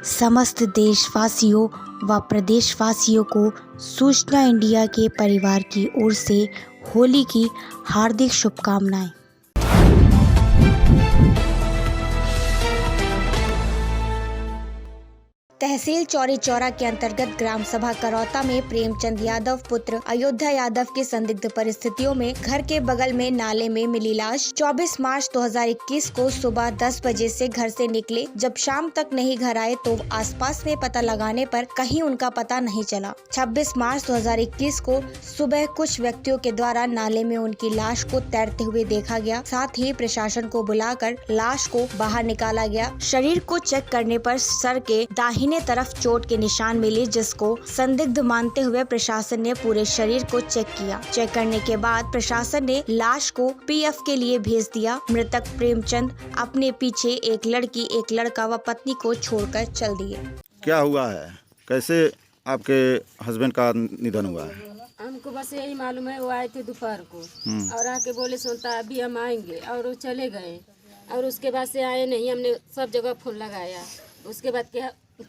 समस्त देशवासियों व प्रदेशवासियों को सूचना इंडिया के परिवार की ओर से होली की हार्दिक शुभकामनाएं। तहसील चौरी चौरा के अंतर्गत ग्राम सभा करौता में प्रेमचंद यादव पुत्र अयोध्या यादव की संदिग्ध परिस्थितियों में घर के बगल में नाले में मिली लाश 24 मार्च 2021 को सुबह 10 बजे से घर से निकले। जब शाम तक नहीं घर आए तो आसपास में पता लगाने पर कहीं उनका पता नहीं चला। 26 मार्च 2021 को सुबह कुछ व्यक्तियों के द्वारा नाले में उनकी लाश को तैरते हुए देखा गया। साथ ही प्रशासन को बुलाकर लाश को बाहर निकाला गया। शरीर को चेक करने पर सर के दाहिने तरफ चोट के निशान मिले, जिसको संदिग्ध मानते हुए प्रशासन ने पूरे शरीर को चेक किया। चेक करने के बाद प्रशासन ने लाश को पीएफ के लिए भेज दिया। मृतक प्रेमचंद अपने पीछे एक लड़की, एक लड़का व पत्नी को छोड़कर चल दिए। क्या हुआ है, कैसे आपके हस्बैंड का निधन हुआ है? हमको बस यही मालूम है, वो आए थे दोपहर को और आके बोले सोनता अभी हम आएंगे, और वो चले गए। और उसके बाद से आए नहीं। हमने सब जगह फोन लगाया। उसके बाद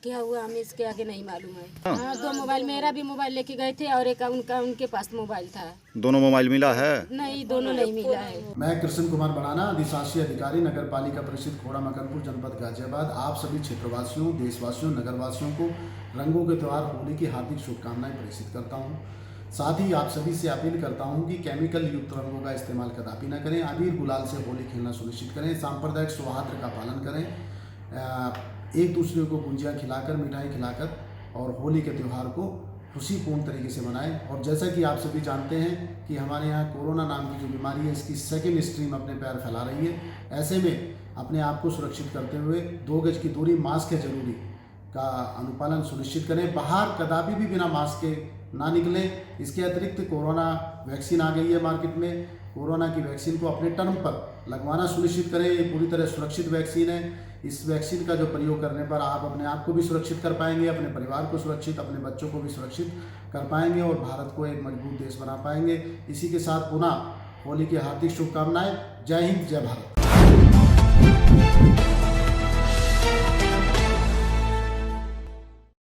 क्या हुआ हमें इसके आगे नहीं मालूम है। हाँ, 2 मोबाइल, मेरा भी मोबाइल लेके गए थे और एक उनके पास मोबाइल था। दोनों मोबाइल मिला है? नहीं, दोनों नहीं मिला है। मैं कृष्ण कुमार बनाना, अधिशासी अधिकारी नगर पालिका परिषद खोड़ा मकनपुर जनपद गाजियाबाद। आप सभी क्षेत्रवासियों, देशवासियों, नगरवासियों को रंगों के त्यौहार होली की हार्दिक शुभकामनाएं प्रेषित करता हूं। साथ ही आप सभी से अपील करता हूं कि केमिकल युक्त रंगों का इस्तेमाल कदापि न करें। अबीर गुलाल से होली खेलना सुनिश्चित करें। सांप्रदायिक सौहार्द का पालन करें। एक दूसरे को गुंजिया खिलाकर, मिठाई खिलाकर और होली के त्यौहार को खुशीपूर्ण तरीके से मनाएं। और जैसा कि आप सभी जानते हैं कि हमारे यहाँ कोरोना नाम की जो बीमारी है, इसकी सेकेंड स्ट्रीम अपने पैर फैला रही है। ऐसे में अपने आप को सुरक्षित करते हुए 2 गज की दूरी, मास्क है जरूरी का अनुपालन सुनिश्चित करें। बाहर कदापि भी बिना मास्क के ना निकलें। इसके अतिरिक्त कोरोना वैक्सीन आ गई है मार्केट में। कोरोना की वैक्सीन को अपने टर्म पर लगवाना सुनिश्चित करें। ये पूरी तरह सुरक्षित वैक्सीन है। इस वैक्सीन का जो प्रयोग करने पर आप अपने आप को भी सुरक्षित कर पाएंगे, अपने परिवार को सुरक्षित, अपने बच्चों को भी सुरक्षित कर पाएंगे और भारत को एक मजबूत देश बना पाएंगे। इसी के साथ पुनः होली की हार्दिक शुभकामनाएं। जय हिंद, जय भारत।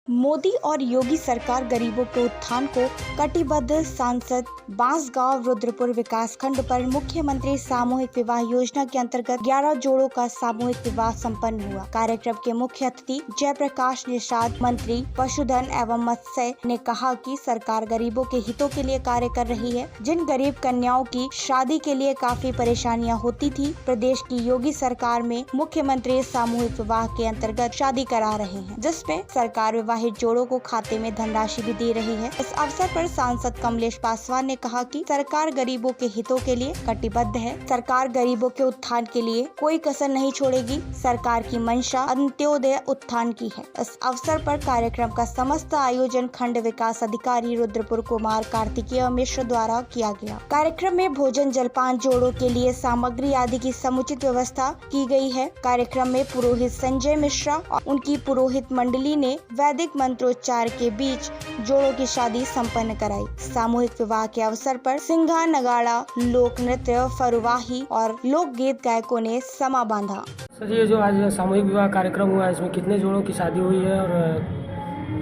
मोदी और योगी सरकार गरीबों के उत्थान को कटिबद्ध। सांसद बांसगांव रुद्रपुर विकास खंड पर मुख्यमंत्री सामूहिक विवाह योजना के अंतर्गत 11 जोड़ों का सामूहिक विवाह संपन्न हुआ। कार्यक्रम के मुख्य अतिथि जयप्रकाश निषाद, मंत्री पशुधन एवं मत्स्य ने कहा कि सरकार गरीबों के हितों के लिए कार्य कर रही है। जिन गरीब कन्याओं की शादी के लिए काफी परेशानियां होती थी, प्रदेश की योगी सरकार में मुख्यमंत्री सामूहिक विवाह के अंतर्गत शादी करा रहे हैं, जिसमें सरकार विवाहित जोड़ों को खाते में धनराशि भी दे रही है। इस अवसर पर सांसद कमलेश पासवान ने कहा कि सरकार गरीबों के हितों के लिए कटिबद्ध है। सरकार गरीबों के उत्थान के लिए कोई कसर नहीं छोड़ेगी। सरकार की मंशा अंत्योदय उत्थान की है। इस अवसर पर कार्यक्रम का समस्त आयोजन खंड विकास अधिकारी रुद्रपुर कुमार कार्तिकेय मिश्र द्वारा किया गया। कार्यक्रम में भोजन, जलपान, जोड़ों के लिए सामग्री आदि की समुचित व्यवस्था की गई है। कार्यक्रम में पुरोहित संजय मिश्रा और उनकी पुरोहित मंडली ने वैदिक मंत्रोच्चार के बीच जोड़ों की शादी संपन्न कराई। सामूहिक विवाह के अवसर पर सिंघा, नगाड़ा, लोक नृत्य, फरुवाही और लोकगीत गायकों ने समा बांधा। सर, ये जो आज सामूहिक विवाह कार्यक्रम हुआ है, इसमें कितने जोड़ों की शादी हुई है और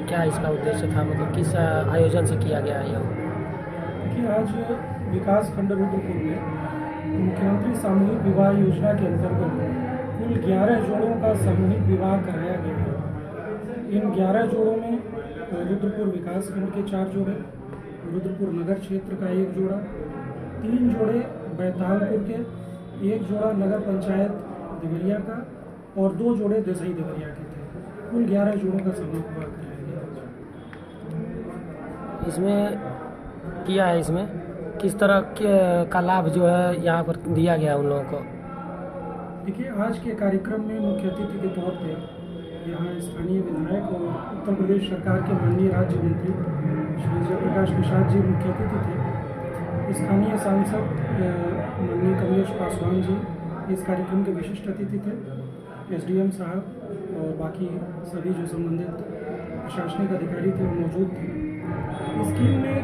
क्या इसका उद्देश्य था, मतलब किस आयोजन से किया गया है? देखिए, आज विकास खंड रुद्रपुर में मुख्यमंत्री सामूहिक विवाह योजना के अंतर्गत कुल 11 जोड़ों का सामूहिक विवाह कराया गया है। इन 11 जोड़ों में रुद्रपुर विकास खंड के 4 जोड़े, रुद्रपुर नगर क्षेत्र का 1 जोड़ा, 3 जोड़े बैतालपुर के, 1 जोड़ा नगर पंचायत देवरिया का और 2 जोड़े देसाई देवरिया के थे। कुल 11 जोड़ों का सामूहिक विवाह कराया गया। इसमें किया है, इसमें किस तरह का लाभ जो है यहाँ पर दिया गया उन लोगों को? देखिए, आज के कार्यक्रम में मुख्य अतिथि के तौर पर यहाँ स्थानीय विधायक और उत्तर प्रदेश सरकार के माननीय राज्य मंत्री श्री जयप्रकाश निषाद जी मुख्य अतिथि थे। स्थानीय सांसद माननीय कमलेश पासवान जी इस कार्यक्रम के विशिष्ट अतिथि थे। एसडीएम साहब और बाकी सभी जो संबंधित प्रशासनिक अधिकारी थे वो मौजूद थे। स्कीम में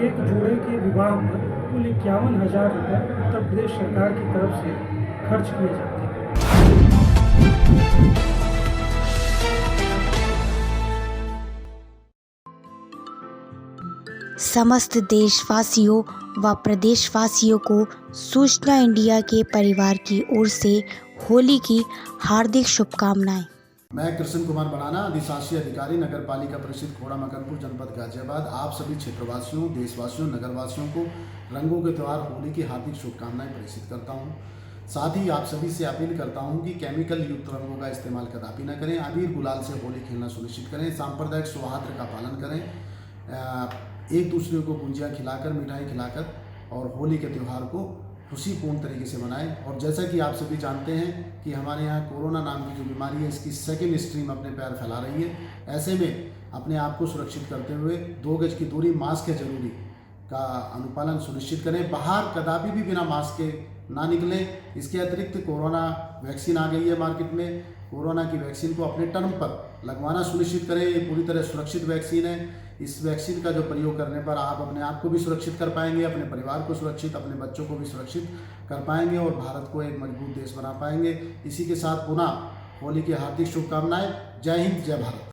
एक जोड़े के विवाह पर कुल 51,000 रुपये उत्तर प्रदेश सरकार की तरफ से खर्च किए जाते हैं। समस्त देशवासियों व प्रदेशवासियों को सूचना इंडिया के परिवार की ओर से होली की हार्दिक शुभकामनाएं। मैं कृष्ण कुमार बनाना, अधिशासी अधिकारी नगर पालिका परिषद खोड़ा मकनपुर जनपद गाजियाबाद, आप सभी क्षेत्रवासियों, देशवासियों, नगरवासियों को रंगों के त्यौहार होली की हार्दिक शुभकामनाएं प्रेषित करता हूं। साथ ही आप सभी से अपील करता हूं कि केमिकल युक्त रंगों का इस्तेमाल कदापि न करें। अबीर गुलाल से होली खेलना सुनिश्चित करें। सांप्रदायिक सौहार्द का पालन करें। एक दूसरे को गुंजियाँ खिलाकर, मिठाई खिलाकर और होली के त्यौहार को खुशीपूर्ण तरीके से मनाएं। और जैसा कि आप सभी जानते हैं कि हमारे यहाँ कोरोना नाम की जो बीमारी है, इसकी सेकेंड स्ट्रीम अपने पैर फैला रही है। ऐसे में अपने आप को सुरक्षित करते हुए 2 गज की दूरी, मास्क है जरूरी का अनुपालन सुनिश्चित करें। बाहर कदापि भी बिना मास्क के ना निकलें। इसके अतिरिक्त कोरोना वैक्सीन आ गई है मार्केट में। कोरोना की वैक्सीन को अपने टर्म पर लगवाना सुनिश्चित करें। ये पूरी तरह सुरक्षित वैक्सीन है। इस वैक्सीन का जो प्रयोग करने पर आप अपने आप को भी सुरक्षित कर पाएंगे, अपने परिवार को सुरक्षित, अपने बच्चों को भी सुरक्षित कर पाएंगे और भारत को एक मजबूत देश बना पाएंगे। इसी के साथ पुनः होली की हार्दिक शुभकामनाएं। जय हिंद, जय भारत।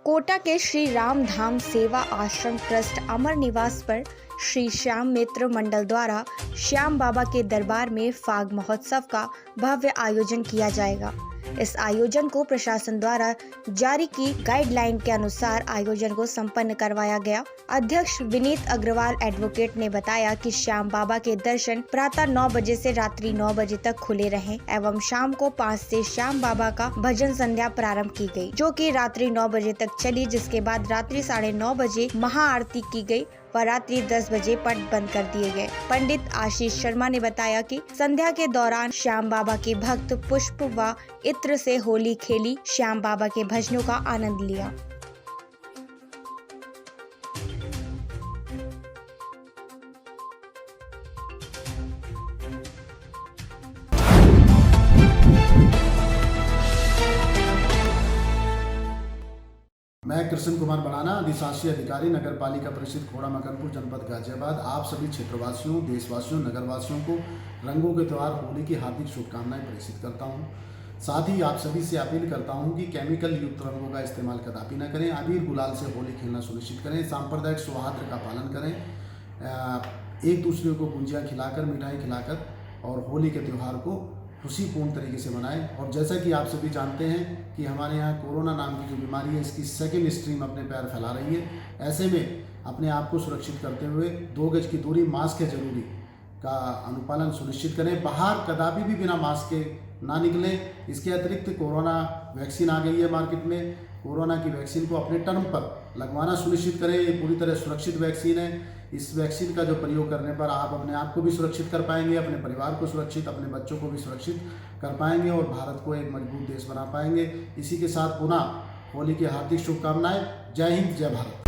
कोटा के श्री राम धाम सेवा आश्रम ट्रस्ट अमर निवास पर श्री श्याम मित्र मंडल द्वारा श्याम बाबा के दरबार में फाग महोत्सव का भव्य आयोजन किया जाएगा। इस आयोजन को प्रशासन द्वारा जारी की गाइडलाइन के अनुसार आयोजन को संपन्न करवाया गया। अध्यक्ष विनीत अग्रवाल एडवोकेट ने बताया कि श्याम बाबा के दर्शन प्रातः 9 बजे से रात्रि 9 बजे तक खुले रहे एवं शाम को 5 से श्याम बाबा का भजन संध्या प्रारंभ की गई, जो कि रात्रि 9 बजे तक चली, जिसके बाद रात्रि 9:30 बजे महाआरती की गई व रात्रि 10 बजे पट बंद कर दिए गए। पंडित आशीष शर्मा ने बताया कि संध्या के दौरान श्याम बाबा के भक्त पुष्प व इत्र से होली खेली, श्याम बाबा के भजनों का आनंद लिया। मैं कृष्ण कुमार बनाना, अधिशासी अधिकारी नगर पालिका परिषद खोड़ा मकनपुर जनपद गाजियाबाद, आप सभी क्षेत्रवासियों, देशवासियों, नगरवासियों को रंगों के त्यौहार होली की हार्दिक शुभकामनाएं प्रेषित करता हूं। साथ ही आप सभी से अपील करता हूं कि केमिकल युक्त रंगों का इस्तेमाल कदापि न करें। अबीर गुलाल से होली खेलना सुनिश्चित करें। सांप्रदायिक सौहार्द का पालन करें। एक दूसरे को गुंजियाँ खिलाकर, मिठाई खिलाकर और होली के त्यौहार को खुशीपूर्ण तरीके से मनाएं। और जैसा कि आप सभी जानते हैं कि हमारे यहाँ कोरोना नाम की जो बीमारी है, इसकी सेकेंड स्ट्रीम अपने पैर फैला रही है। ऐसे में अपने आप को सुरक्षित करते हुए 2 गज की दूरी, मास्क है जरूरी का अनुपालन सुनिश्चित करें। बाहर कदापि भी बिना मास्क के ना निकलें। इसके अतिरिक्त कोरोना वैक्सीन आ गई है मार्केट में। कोरोना की वैक्सीन को अपने टर्म पर लगवाना सुनिश्चित करें। ये पूरी तरह सुरक्षित वैक्सीन है। इस वैक्सीन का जो प्रयोग करने पर आप अपने आप को भी सुरक्षित कर पाएंगे, अपने परिवार को सुरक्षित, अपने बच्चों को भी सुरक्षित कर पाएंगे और भारत को एक मजबूत देश बना पाएंगे। इसी के साथ पुनः होली की हार्दिक शुभकामनाएं। जय हिंद, जय भारत।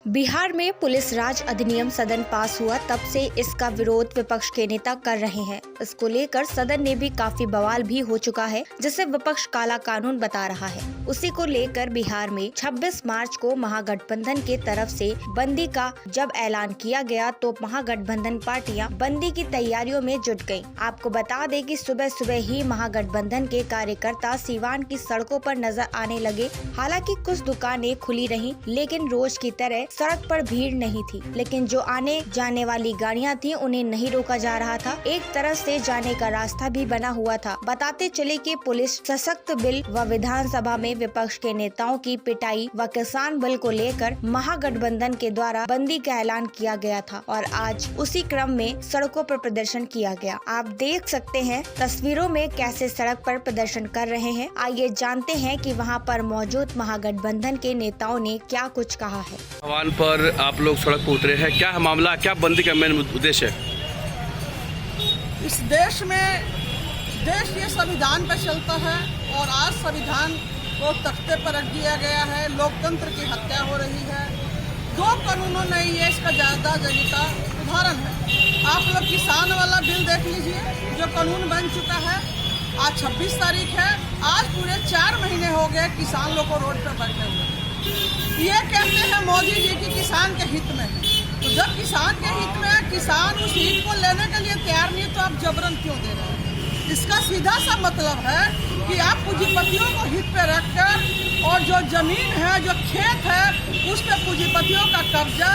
बिहार में पुलिस राज अधिनियम सदन पास हुआ, तब से इसका विरोध विपक्ष के नेता कर रहे हैं। इसको लेकर सदन में भी काफी बवाल भी हो चुका है, जिसे विपक्ष काला कानून बता रहा है। उसी को लेकर बिहार में 26 मार्च को महागठबंधन के तरफ से बंदी का जब ऐलान किया गया, तो महागठबंधन पार्टियां बंदी की तैयारियों में जुट गयी। आपको बता दें कि सुबह सुबह ही महागठबंधन के कार्यकर्ता सीवान की सड़कों पर नजर आने लगे। हालांकि कुछ दुकानें खुली रहीं, लेकिन रोज की तरह सड़क पर भीड़ नहीं थी। लेकिन जो आने जाने वाली गाड़ियां थी, उन्हें नहीं रोका जा रहा था। एक तरफ से जाने का रास्ता भी बना हुआ था। बताते चले कि पुलिस सशक्त बिल व विधानसभा में विपक्ष के नेताओं की पिटाई व किसान बिल को लेकर महागठबंधन के द्वारा बंदी का ऐलान किया गया था और आज उसी क्रम में सड़कों पर प्रदर्शन किया गया। आप देख सकते हैं तस्वीरों में कैसे सड़क पर प्रदर्शन कर रहे हैं। आइए जानते हैं कि वहां पर मौजूद महागठबंधन के नेताओं ने क्या कुछ कहा है। आह्वान पर आप लोग सड़क पर उतरे हैं, क्या मामला, क्या बंदी का मेन उद्देश्य है? इस देश में ये संविधान पर चलता है और आज संविधान को तख्ते पर रख दिया गया है। लोकतंत्र की हत्या हो रही है। 2 कानूनों ने ये इसका ज्यादा जनिता उदाहरण है। आप लोग किसान वाला बिल देख लीजिए, जो कानून बन चुका है। आज 26 तारीख है, आज पूरे 4 महीने हो गए किसान लोग को रोड पर बैठे हुए। ये कहते हैं मोदी जी की किसान के हित में है, तो जब किसान के हित में है, किसान उस हित को लेने के लिए तैयार नहीं, तो आप जबरन क्यों दे रहे हैं? इसका सीधा सा मतलब है कि आप पूंजीपतियों को हित पे रखकर और जो जमीन है, जो खेत है, उस पे पूंजीपतियों का कब्जा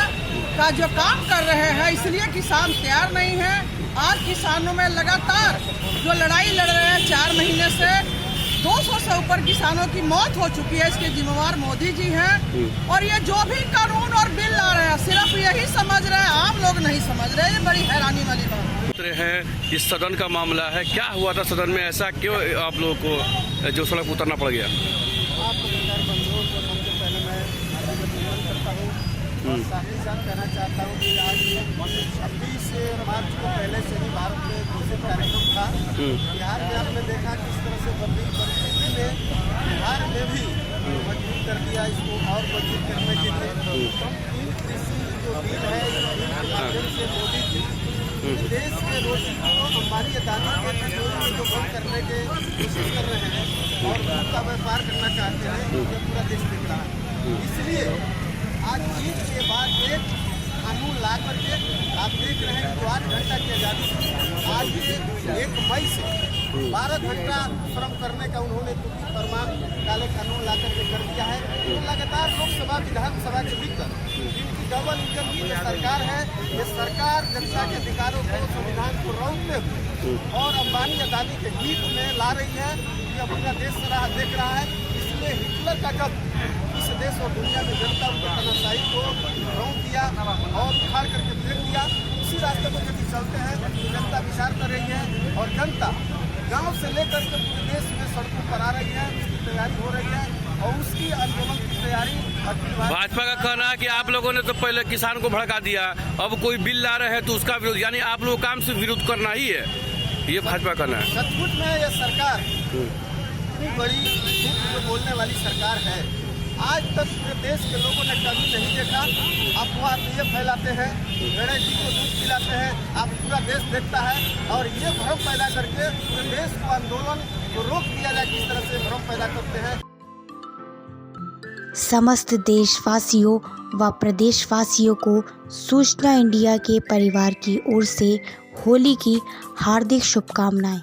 का जो काम कर रहे हैं, इसलिए किसान तैयार नहीं है। आज किसानों में लगातार जो लड़ाई लड़ रहे हैं 4 महीने से 200 से ऊपर किसानों की मौत हो चुकी है। इसके जिम्मेवार मोदी जी हैं। और ये जो भी कानून और बिल ला रहे हैं सिर्फ यही समझ रहे हैं, आम लोग नहीं समझ रहे। ये बड़ी हैरानी वाली बात है। इस सदन का मामला है, क्या हुआ था सदन में, ऐसा क्यों आप लोगों को जो सड़क उतरना पड़ गया? और साथ ही साथ कहना चाहता हूँ कि आज 26 मार्च को पहले से ही भारत में घोषित कार्यक्रम था। बिहार में आपने देखा किस तरह से बदली परिस्थिति में बिहार में भी मजबूर कर दिया इसको और मजबूत करने के लिए। कृषि जो बिल है, बिल के माध्यम से मोदी जी देश के रोजी को अंबानी अदानी के रोजी को बंद करने की कोशिश कर रहे हैं और उनका व्यापार करना चाहते हैं। ये पूरा देश देख रहा है। इसलिए आज एक के बाद एक कानून ला करके आप देख रहे हैं कि 8 घंटा की आज़ादी आज 1 मई से 12 घंटा श्रम करने का उन्होंने क्योंकि फरमान काले कानून ला करके कर दिया है। तो लगातार लोकसभा विधानसभा के भीतर इनकी डबल इंजन की जो सरकार है, ये सरकार जनता के अधिकारों को, संविधान को रोकते हुए और अंबानी अदानी के हित में ला रही है। ये अपना देश देख रहा है। इसलिए हिटलर का जब इस देश और दुनिया में जनता उनके तनाशाही को रोक दिया और उखाड़ करके फेंक दिया, उसी रास्ते पर यदि चलते हैं तो जनता विचार कर रही है और जनता गांव से लेकर के पूरे देश में सड़कों पर आ रही है। उसकी तैयारी हो रही है और उसकी आंदोलन की तैयारी भाजपा का कहना है कि आप लोगों ने तो पहले किसान को भड़का दिया, अब कोई बिल ला रहे हैं तो उसका विरोध, यानी आप लोग काम से विरोध करना ही है, ये भाजपा कहना है। सचमुच में यह सरकार इतनी बड़ी जो बोलने वाली सरकार है, आज तक पूरे देश के लोगों ने कभी नहीं देखा। अफवाह ये फैलाते हैं, गणेश जी को दूध पिलाते हैं, आप पूरा देश देखता है और ये भ्रम पैदा करके पूरे देश को आंदोलन को रोक दिया जाए, किस तरह से भ्रम पैदा करते हैं। समस्त देशवासियों व प्रदेशवासियों को सूचना इंडिया के परिवार की ओर से होली की हार्दिक शुभकामनाएं।